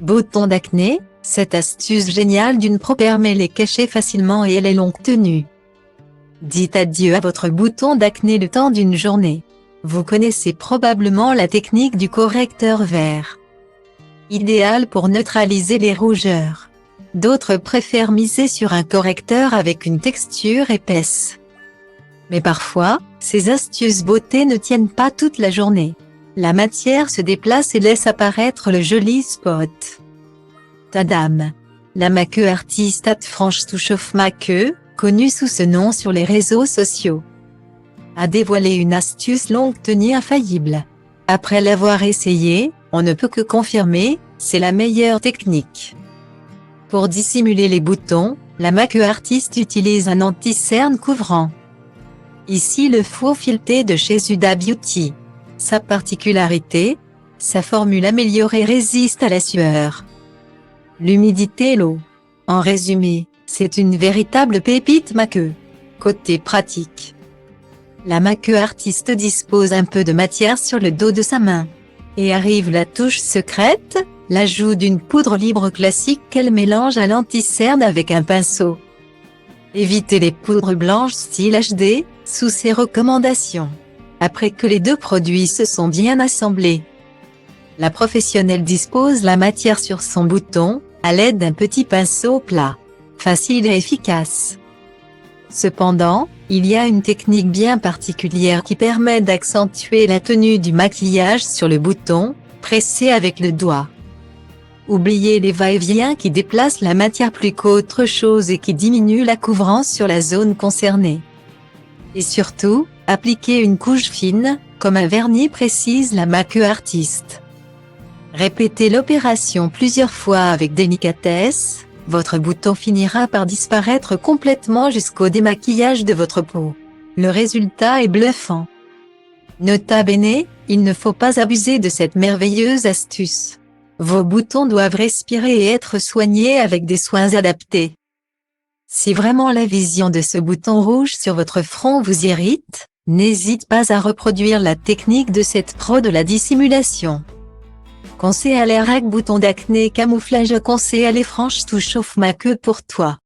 Bouton d'acné, cette astuce géniale d'une pro permet les cacher facilement et les longues tenues. Dites adieu à votre bouton d'acné le temps d'une journée. Vous connaissez probablement la technique du correcteur vert. Idéal pour neutraliser les rougeurs. D'autres préfèrent miser sur un correcteur avec une texture épaisse. Mais parfois, ces astuces beauté ne tiennent pas toute la journée. La matière se déplace et laisse apparaître le joli spot. Tadam! La make-up artiste Franche Touchoff Make-up, connue sous ce nom sur les réseaux sociaux, a dévoilé une astuce longue tenue infaillible. Après l'avoir essayé, on ne peut que confirmer, c'est la meilleure technique. Pour dissimuler les boutons, la make-up artiste utilise un anti-cerne couvrant. Ici le faux fileté de chez Huda Beauty. Sa particularité, sa formule améliorée résiste à la sueur, l'humidité et l'eau. En résumé, c'est une véritable pépite make-up. Côté pratique, la make-up artiste dispose un peu de matière sur le dos de sa main. Et arrive la touche secrète, l'ajout d'une poudre libre classique qu'elle mélange à l'anti-cerne avec un pinceau. Évitez les poudres blanches style HD, sous ses recommandations. Après que les deux produits se sont bien assemblés, la professionnelle dispose la matière sur son bouton, à l'aide d'un petit pinceau plat. Facile et efficace. Cependant, il y a une technique bien particulière qui permet d'accentuer la tenue du maquillage sur le bouton, pressé avec le doigt. Oubliez les va-et-vient qui déplacent la matière plus qu'autre chose et qui diminuent la couvrance sur la zone concernée. Et surtout, appliquez une couche fine, comme un vernis précise la make-up artiste. Répétez l'opération plusieurs fois avec délicatesse, votre bouton finira par disparaître complètement jusqu'au démaquillage de votre peau. Le résultat est bluffant. Nota bene, il ne faut pas abuser de cette merveilleuse astuce. Vos boutons doivent respirer et être soignés avec des soins adaptés. Si vraiment la vision de ce bouton rouge sur votre front vous irrite, n'hésitez pas à reproduire la technique de cette pro de la dissimulation. Conseil à l'air bouton d'acné camouflage. Conseil à les Franche Touchoff Make-up pour toi.